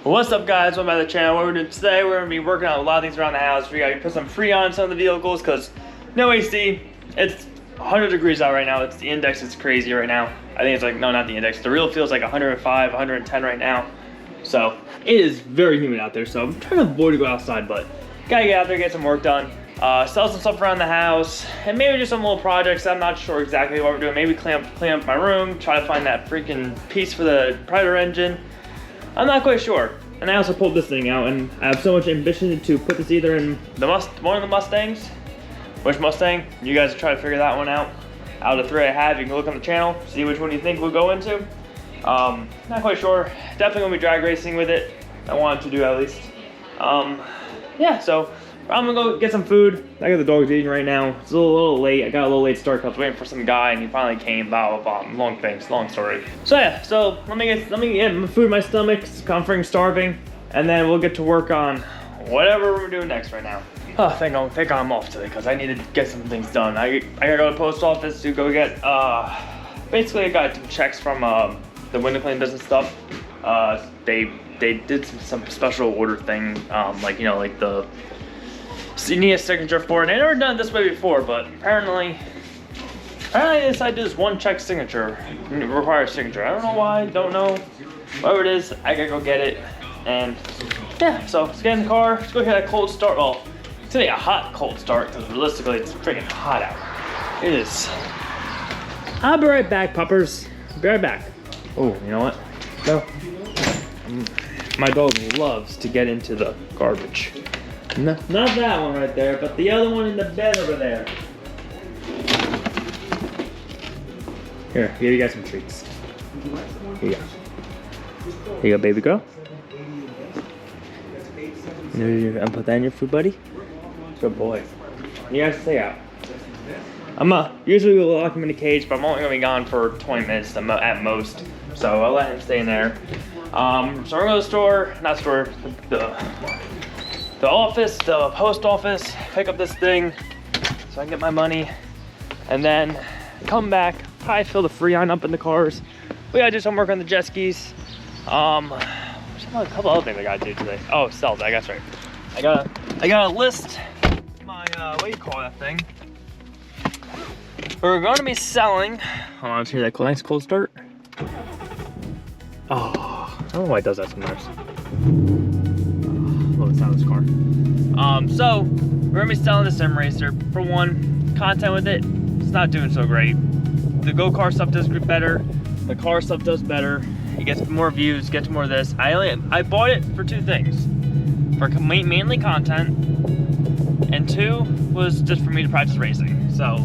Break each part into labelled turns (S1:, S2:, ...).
S1: What's up, guys? Welcome back to the channel. What we're doing today, we're going to be working on a lot of things around the house. We got to put some Freon on some of the vehicles because no AC. It's 100 degrees out right now. It's the index is crazy right now. I think it's like, no, not the index. The real feels like 105, 110 right now. So it is very humid out there. So I'm trying to avoid to go outside, but gotta get out there, get some work done. Sell some stuff around the house, and maybe just some little projects. I'm not sure exactly what we're doing. Maybe clean up my room, try to find that freaking piece for the Predator engine. I'm not quite sure. And I also pulled this thing out, and I have so much ambition to put this either in one of the Mustangs. Which Mustang? You guys try to figure that one out. Out of the three I have, you can look on the channel, see which one you think we'll go into. Not quite sure. Definitely gonna be drag racing with it. I wanted to do at least. Yeah, so I'm gonna go get some food. I got the dogs eating right now. It's a little late. I got a little late start because I was waiting for some guy and he finally came. Blah blah blah. Long things, long story. So yeah, so let me get food in my stomach. I'm freaking starving, and then we'll get to work on whatever we're doing next right now. Oh, thank God I'm off today because I need to get some things done. I gotta go to the post office to go get basically I got some checks from the window cleaning business stuff. They did some special order thing, like, you know, like you need a signature for it. They never done it this way before, but apparently they decided to do this one check signature. It requires signature. I don't know why, don't know. Whatever it is, I gotta go get it. And yeah, so let's get in the car. Let's go get a cold start. Well, it's gonna be a hot cold start because realistically it's freaking hot out. It is. I'll be right back, puppers. Be right back. Oh, you know what? No. My dog loves to get into the garbage. No, not that one right there, but the other one in the bed over there. Here, give you guys some treats. Here you go. Here you go, baby girl. And put that in your food, buddy. Good boy. You guys stay out. Usually we'll lock him in a cage, but I'm only gonna be gone for 20 minutes at most. So I'll let him stay in there. So we're gonna go to the store, the office, the post office, pick up this thing so I can get my money, and then come back, probably fill the Freon up in the cars. We gotta do some work on the jet skis. A couple other things I gotta do today. Oh, sell that, that's right. I gotta list my, what do you call that thing? We're gonna be selling, hold on, let's hear that nice cold start. Oh, I don't know why it does that sometimes. Love the sound of this car. So we're gonna be selling the sim racer. For one, content with it, it's not doing so great. The go-kart stuff does better. The car stuff does better. It gets more views, gets more of this. I bought it for two things. For mainly content, and two was just for me to practice racing. So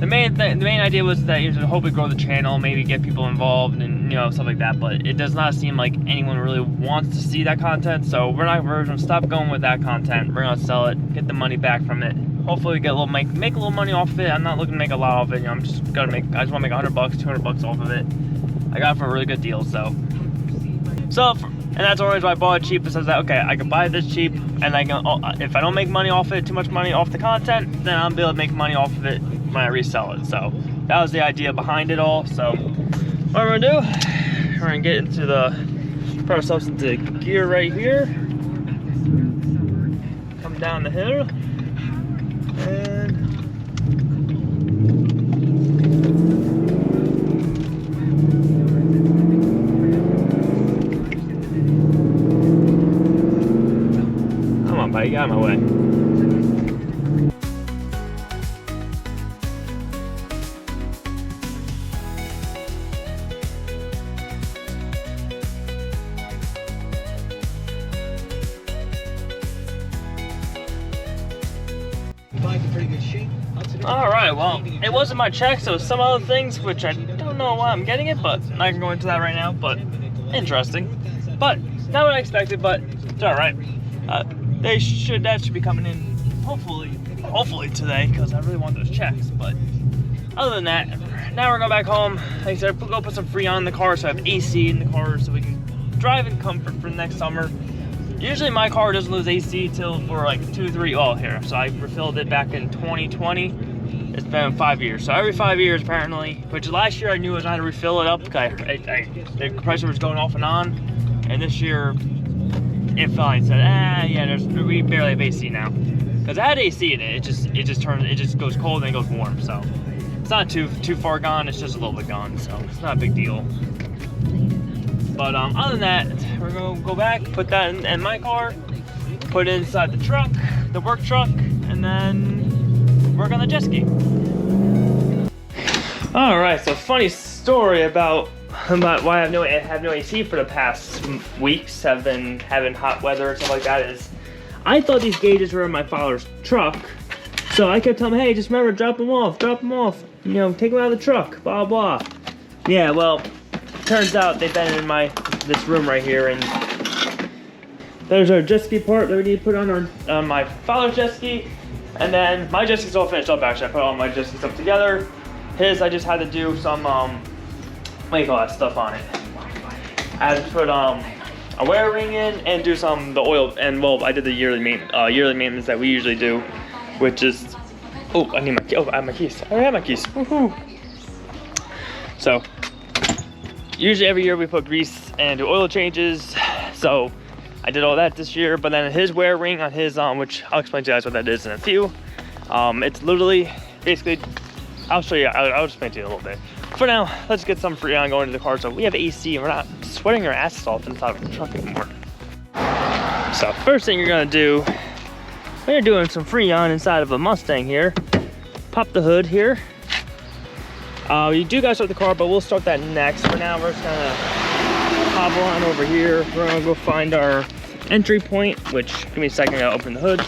S1: the main idea was that you hope we grow the channel, maybe get people involved and, you know, stuff like that, but it does not seem like anyone really wants to see that content, so we're gonna stop going with that content. We're gonna sell it, get the money back from it. Hopefully we get make a little money off of it. I'm not looking to make a lot off it, you know, I just wanna make $100, $200 off of it. I got it for a really good deal, and that's the only reason why I bought it cheap. It says that, okay, I can buy this cheap, and if I don't make money off it, too much money off the content, then I'll be able to make money off of it when I resell it. So that was the idea behind it all. So what we're gonna do, we're gonna get put ourselves into gear right here, come down the hill, and come on, buddy, get out of my way. Alright, well, it wasn't my check, so some other things, which I don't know why I'm getting it, but I'm not gonna go into that right now, but interesting. But, not what I expected, but it's alright. That should be coming in, hopefully today, because I really want those checks, but other than that, now we're going back home. Like I said, go put some Freon in the car so I have AC in the car so we can drive in comfort for next summer. Usually my car doesn't lose AC till for like 2-3, oh here, so I refilled it back in 2020. It's been 5 years, so every 5 years apparently, which last year I knew I had to refill it up because the compressor was going off and on. and this year it finally said, yeah, we barely have AC now. Because it had AC in it, it just goes cold and it goes warm, so it's not too far gone, it's just a little bit gone, so it's not a big deal. But other than that, we're gonna go back, put that in my car, put it inside the truck, the work truck, and then work on the jet ski. All right, so funny story about why I have no AC for the past weeks. Have been having hot weather and stuff like that. Is I thought these gauges were in my father's truck, so I kept telling him, hey, just remember, drop them off, you know, take them out of the truck, blah blah. Yeah, well, turns out they've been in this room right here, and there's our jet ski part that we need to put on my father's jet ski, and then my jet ski's all finished up. Actually, I put all my jet skis up together. His, I just had to do some what do you call that stuff on it? I had to put a wear ring in and do the oil, and well, I did the yearly maintenance that we usually do, which is I have my keys. I have my keys. Woohoo! So usually every year we put grease and do oil changes. So I did all that this year, but then his wear ring on his which I'll explain to you guys what that is in a few. It's literally basically, I'll show you. I'll explain to you a little bit. For now, let's get some Freon going to the car so we have AC and we're not sweating our asses off inside of the truck anymore. So first thing you're gonna do when you're doing some Freon inside of a Mustang here, pop the hood here. You do gotta start the car, but we'll start that next. For now, we're just gonna hobble on over here. We're gonna go find our entry point, which, give me a second, I gotta open the hood.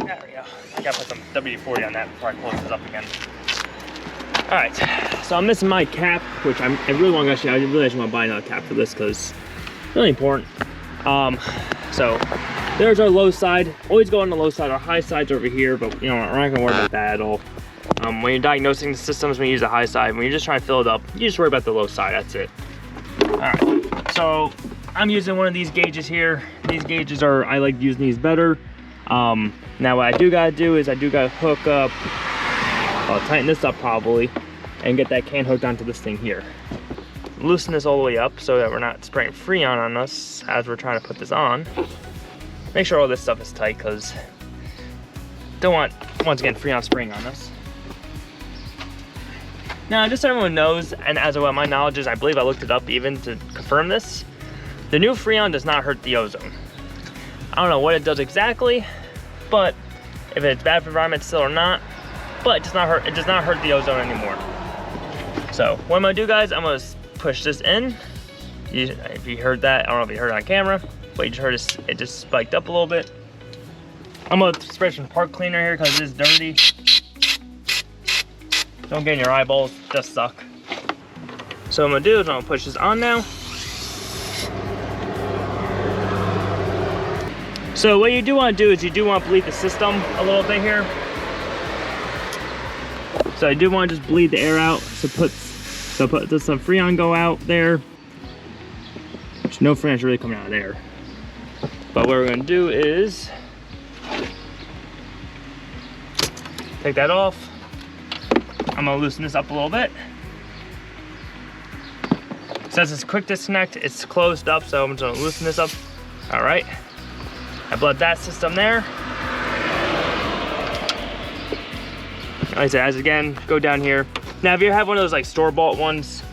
S1: There we go. I gotta put some WD-40 on that before I close this up again. All right, so I'm missing my cap, which I really want to actually, I really just want to buy another cap for this because it's really important. So there's our low side. Always go on the low side. Our high side's over here, but you know, we're not gonna worry about that at all. When you're diagnosing the systems, when you use the high side, when you're just trying to fill it up, you just worry about the low side, that's it. All right, so I'm using one of these gauges here. These gauges I like using these better. Now what I do gotta do is I do gotta hook up, I'll tighten this up probably, and get that can hooked onto this thing here. Loosen this all the way up so that we're not spraying Freon on us as we're trying to put this on. Make sure all this stuff is tight because don't want, once again, Freon spraying on us. Now, just so everyone knows, and as of what my knowledge is, I believe I looked it up even to confirm this, the new Freon does not hurt the ozone. I don't know what it does exactly, but if it's bad for the environment still or not, but it does not hurt the ozone anymore. So what I'm gonna do, guys, I'm gonna push this in. If you heard that, I don't know if you heard it on camera, but you just heard it just spiked up a little bit. I'm gonna spray some part cleaner here because it is dirty. Don't get in your eyeballs, just suck. So what I'm gonna do is I'm gonna push this on now. So what you do want to do is you do want to bleed the system a little bit here. So I do want to just bleed the air out. So put some Freon go out there. There's no Freon's really coming out of there. But what we're going to do is take that off. I'm going to loosen this up a little bit. It says it's quick disconnect. It's closed up, so I'm just going to loosen this up. All right. I bled that system there. Like I said, as again, go down here. Now, if you have one of those like store-bought ones,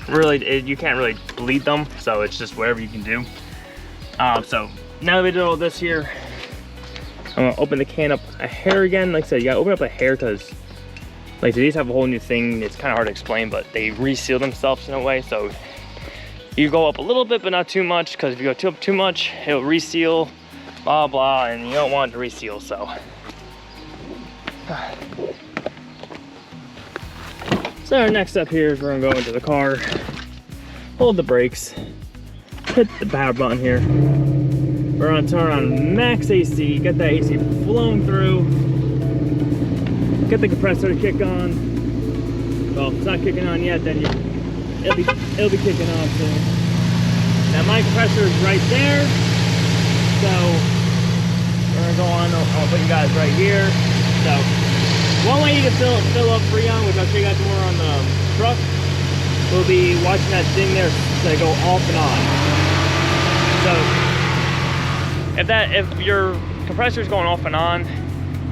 S1: really, you can't really bleed them, so it's just whatever you can do. So now that we did all this here, I'm gonna open the can up a hair again. Like I said, you gotta open up a hair because, like, these have a whole new thing. It's kind of hard to explain, but they reseal themselves in a way. So you go up a little bit, but not too much, because if you go up too much, it'll reseal, blah blah, and you don't want it to reseal. So. So our next step here is we're gonna go into the car, hold the brakes, hit the power button here. We're gonna turn on max AC, get that AC flowing through, get the compressor to kick on. Well, if it's not kicking on yet, then it'll be kicking on soon. Now my compressor is right there, so we're gonna go on. I'll put you guys right here. So one way you can fill up Freon, which I'll show you guys more on the truck, will be watching that thing there they go off and on. So if your compressor is going off and on,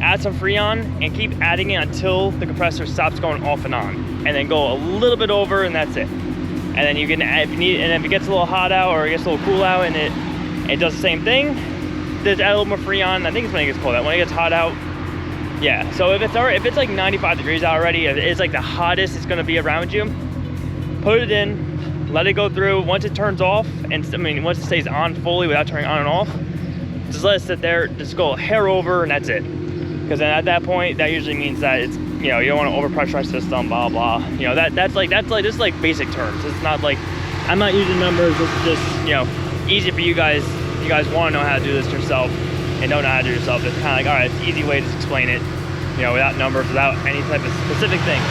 S1: add some Freon and keep adding it until the compressor stops going off and on, and then go a little bit over, and that's it. And then you can add, if you need, and if it gets a little hot out or it gets a little cool out and it does the same thing, just add a little more Freon. I think it's when it gets cold out. When it gets hot out, yeah. So if it's like 95 degrees out already, if it's like the hottest it's gonna be around you, put it in, let it go through. Once it turns off, and I mean once it stays on fully without turning on and off, just let it sit there, just go a hair over, and that's it. Because then at that point, that usually means that it's, you know, you don't want to overpressurize the system, blah blah. You know, that's just like basic terms. It's not like, I'm not using numbers. This is just, you know, easy for you guys. You guys want to know how to do this yourself and don't know how to do it yourself. It's kind of like, all right, it's an easy way to explain it, you know, without numbers, without any type of specific things.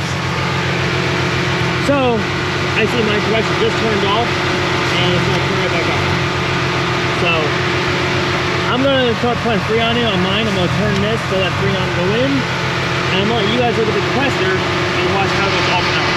S1: So I see my compressor just turned off, and it's gonna turn right back on. So I'm gonna start putting Freon in on mine. I'm gonna turn this so that Freon go in, and I'm gonna let you guys look at the compressor and watch how it goes off and on.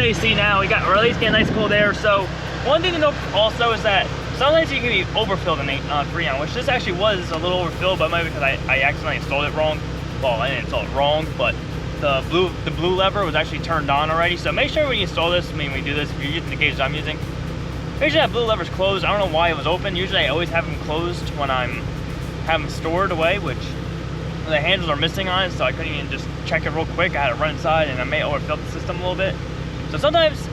S1: AC now, we got, or at least get nice cold air. So one thing to note also is that sometimes you can be overfilled on Freon, which this actually was a little overfilled, but maybe because I accidentally installed it wrong. Well, I didn't install it wrong, but the blue lever was actually turned on already. So make sure when you install this, I mean, when you do this, if you're using the gauge I'm using, make sure that blue lever's closed. I don't know why it was open. Usually I always have them closed when I'm having them stored away, which the handles are missing on it, so I couldn't even just check it real quick. I had to run inside, and I may overfill the system a little bit. So sometimes,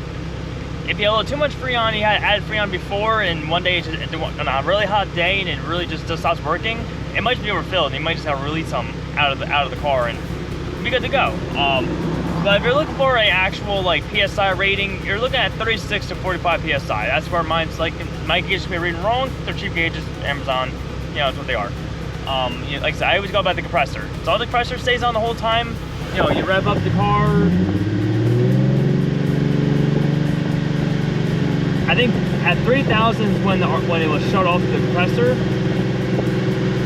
S1: if you have a little too much Freon, you had added Freon before, and one day it's just on a really hot day, and it really just stops working, it might just be overfilled, and you might just have to release some out of the car, and be good to go. But if you're looking for an actual like PSI rating, you're looking at 36 to 45 PSI. That's where mine's like, my gauge can be reading wrong. They're cheap gauges, Amazon, you know, that's what they are. You know, like I said, I always go by the compressor. So the compressor stays on the whole time. You know, you rev up the car. I think at 3,000 is when it was shut off the compressor.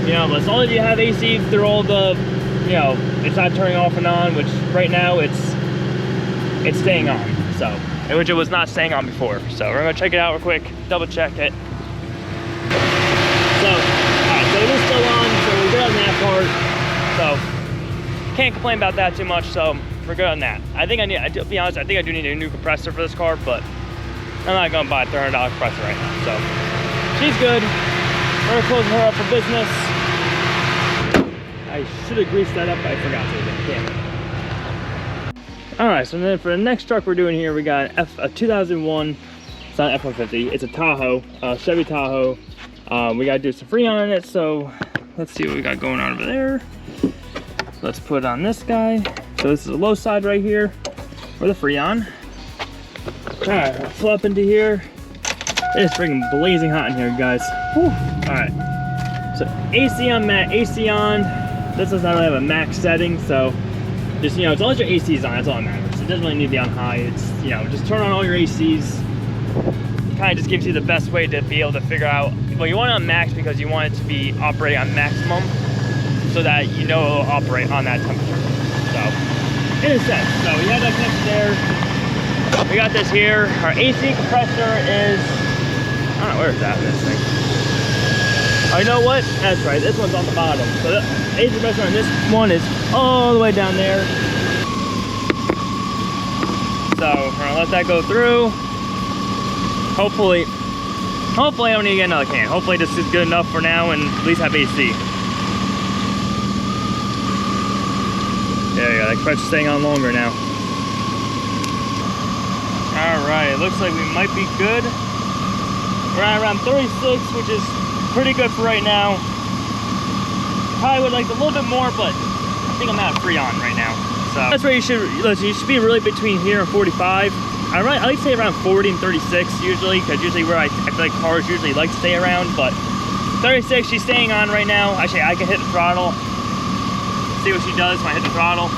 S1: You know, as long as you have AC through all the, you know, it's not turning off and on, which right now it's staying on. So, which it was not staying on before. So we're gonna check it out real quick, double check it. So, alright, so it is still on, so we're good on that part. So, can't complain about that too much, so we're good on that. I think to be honest, I think I do need a new compressor for this car, but I'm not gonna buy a $300 compressor right now. So she's good. We're gonna close her up for business. I should have greased that up, but I forgot to. Damn it. All right, so then for the next truck we're doing here, we got a 2001. It's not an F-150. It's a Tahoe, Chevy Tahoe. We gotta do some Freon in it. So let's see what we got going on over there. Let's put it on this guy. So this is a low side right here for the Freon. All right, I'll flop into here. It's freaking blazing hot in here, guys. Whew. All right, so AC on, AC on. This does not really have a max setting, so just, you know, as long as your AC is on, that's all that matters. It doesn't really need to be on high. It's, you know, just turn on all your ACs. It kind of just gives you the best way to be able to figure out, well, you want it on max because you want it to be operating on maximum so that you know it'll operate on that temperature. So, in a sense, so we have that connected there. We got this here. Our AC compressor is, I don't know where it's at in this thing. Oh, you know what? That's right, this one's on the bottom. So the AC compressor on this one is all the way down there. So we're gonna let that go through. Hopefully I don't need to get another can. Hopefully this is good enough for now and at least have AC. There you go, that compressor's staying on longer now. Alright, it looks like we might be good. We're at around 36, which is pretty good for right now. Probably would like a little bit more, but I think I'm out of Freon right now. So that's where you should listen. You should be really between here and 45. I like to stay around 40 and 36 usually, because usually where I feel like cars usually like to stay around, but 36 she's staying on right now. Actually, I can hit the throttle. See what she does when I hit the throttle.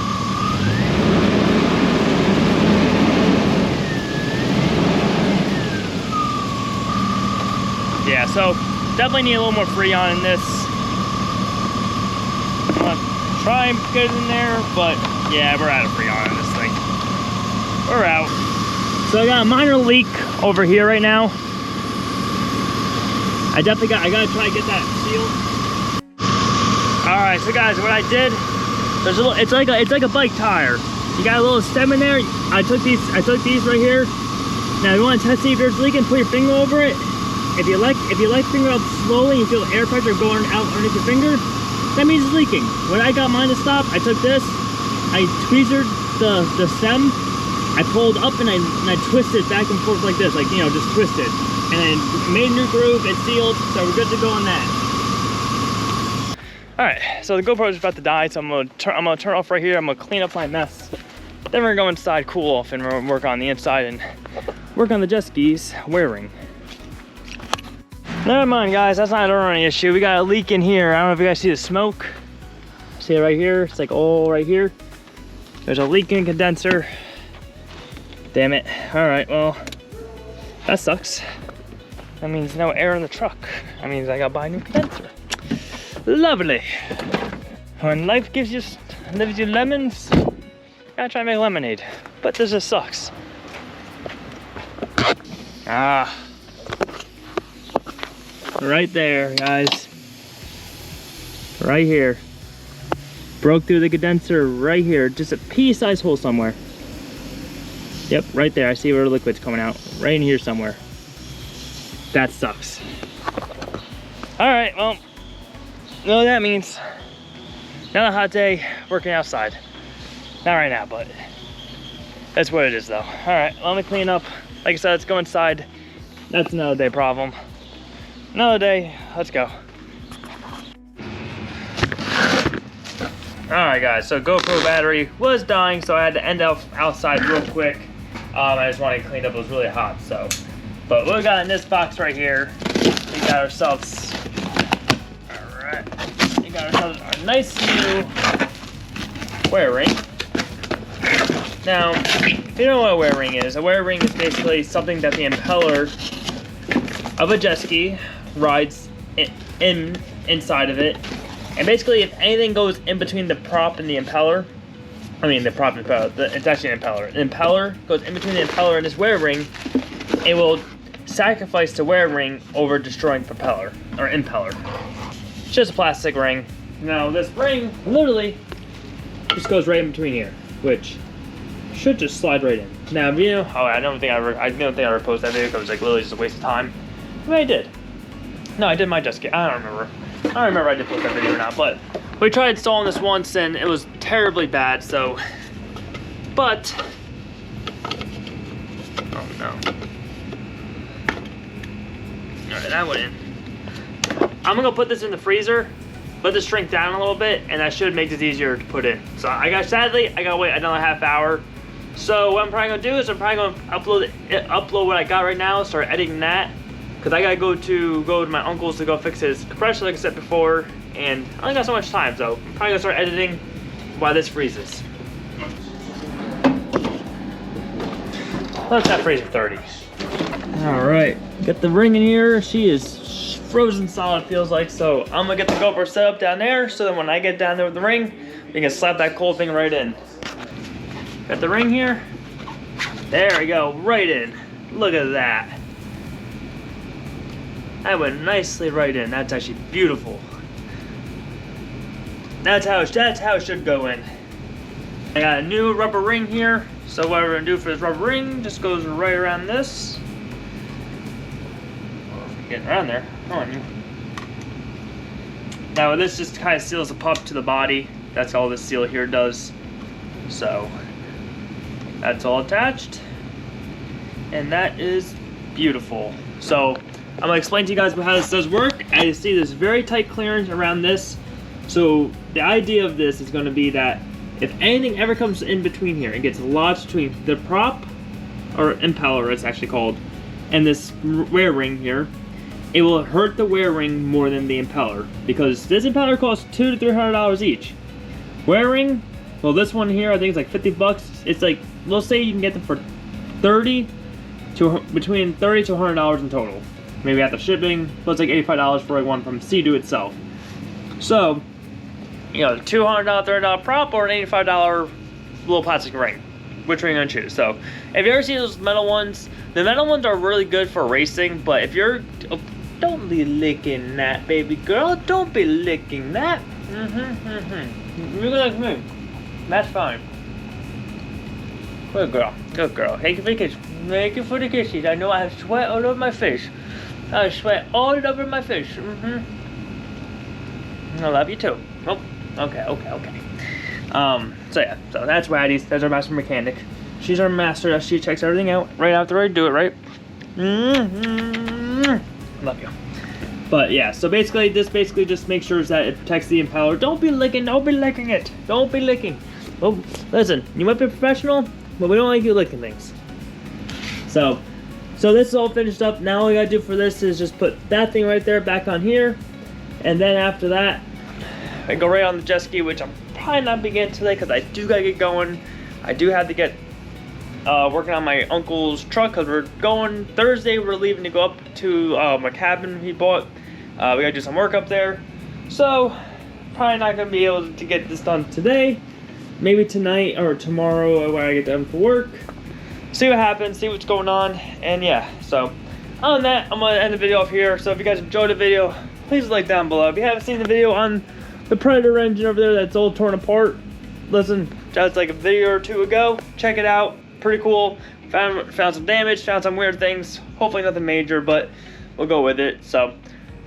S1: Yeah, so definitely need a little more Freon in this. I'm gonna try and get it in there, but yeah, we're out of Freon in this thing. We're out. So I got a minor leak over here right now. I gotta try to get that sealed. All right, so guys, what I did, there's a little, it's like a bike tire. You got a little stem in there. I took these right here. Now you want to test see if yours leaking, put your finger over it. If you like finger up slowly, you feel air pressure going out underneath your finger, that means it's leaking. When I got mine to stop, I took this, I tweezered the stem, I pulled up and I twisted back and forth like this, like, you know, just twisted. And then made a new groove, it's sealed, so we're good to go on that. All right, so the GoPro is about to die, so I'm gonna turn off right here. I'm gonna clean up my mess. Then we're gonna go inside, cool off, and we're gonna work on the inside and work on the jet skis wearing. Never mind, guys, that's not our only issue. We got a leak in here. I don't know if you guys see the smoke. See it right here? It's like all right here. There's a leak in the condenser. Damn it. All right, well, that sucks. That means no air in the truck. That means I gotta buy a new condenser. Lovely. When life gives you lemons, you gotta try to make lemonade. But this just sucks. Ah. Right there, guys. Right here. Broke through the condenser right here. Just a pea-sized hole somewhere. Yep, right there. I see where the liquid's coming out. Right in here somewhere. That sucks. All right, well, you know what that means. Another hot day working outside. Not right now, but that's what it is though. All right, let me clean up. Like I said, let's go inside. That's another day problem. Another day, let's go. All right, guys, so GoPro battery was dying, so I had to end up outside real quick. I just wanted to clean up, it was really hot, so. But what we got in this box right here, we got ourselves, all right, we got ourselves a nice new wear ring. Now, if you don't know what a wear ring is basically something that the impeller of a jet ski rides inside of it. And basically, if anything goes in between the prop and the impeller, I mean the prop and impeller, it's actually an impeller. The impeller goes in between the impeller and this wear ring, it will sacrifice the wear ring over destroying propeller, or impeller. It's just a plastic ring. Now this ring, literally, just goes right in between here, which should just slide right in. Now, you know, I don't think I ever posted that video because it was like literally just a waste of time. But I did. No, I did my jet ski. I don't remember if I did post that video or not, but we tried installing this once and it was terribly bad, so, but, oh no. All right, that went in. I'm gonna put this in the freezer, let this shrink down a little bit, and that should make this easier to put in. So sadly, I gotta wait another half hour. So what I'm probably gonna do is I'm probably gonna upload what I got right now, start editing that. Cause I gotta go to my uncle's to go fix his compressor, like I said before, and I only got so much time, so I'm probably gonna start editing while this freezes. Let's not freeze at 30. All right, get the ring in here. She is frozen solid, feels like. So I'm gonna get the GoPro set up down there, so that when I get down there with the ring, we can slap that cold thing right in. Got the ring here. There we go, right in. Look at that. That went nicely right in. That's actually beautiful. That's how it should go in. I got a new rubber ring here. So what we're gonna do for this rubber ring just goes right around this. Getting around there. Come on. Now this just kind of seals the pup to the body. That's all this seal here does. So that's all attached. And that is beautiful. So I'm gonna explain to you guys how this does work. I see this very tight clearance around this. So the idea of this is gonna be that if anything ever comes in between here and gets lodged between the prop or impeller it's actually called, and this wear ring here, it will hurt the wear ring more than the impeller, because this impeller costs $200 to $300 each. Wear ring, well, this one here I think it's like 50 bucks. It's like, let's say you can get them for between $30 to $100 in total, maybe after shipping. So it's like $85 for one from Sea-Doo itself. So, you know, $200, $30 prop or an $85 little plastic ring. Which ring are you gonna choose? So, if you ever see those metal ones, the metal ones are really good for racing. But if you're, don't be licking that, baby girl. Don't be licking that. You're like me. That's fine. Good girl. Good girl. Thank you for the kiss. Thank you for the kisses. I know I have sweat all over my face. I have sweat all over my face. I love you too. Oh, okay. So yeah, so that's Waddy's. That's our master mechanic. She's our master. She checks everything out right after I do it, right? Love you. But yeah, so basically, this just makes sure that it protects the impeller. Don't be licking. Don't be licking it. Don't be licking. Oh, listen, you might be a professional, but we don't like you licking things. So this is all finished up. Now all we gotta do for this is just put that thing right there back on here, and then after that, I go right on the jet ski, which I'm probably not beginning today because I do gotta get going. I do have to get working on my uncle's truck because we're going Thursday. We're leaving to go up to my cabin he bought. We gotta do some work up there, so probably not gonna be able to get this done today. Maybe tonight or tomorrow when I get done for work. See what happens, see what's going on, and yeah. So other than that, I'm gonna end the video off here. So if you guys enjoyed the video, please like down below. If you haven't seen the video on the Predator engine over there that's all torn apart, listen, that's like a video or two ago. Check it out, pretty cool. Found some damage, found some weird things. Hopefully nothing major, but we'll go with it. So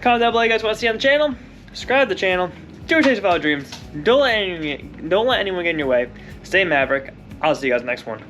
S1: comment down below you guys want to see on the channel. Subscribe to the channel. Do your chase of all dreams. Don't let anyone get in your way. Stay Maverick. I'll see you guys next one.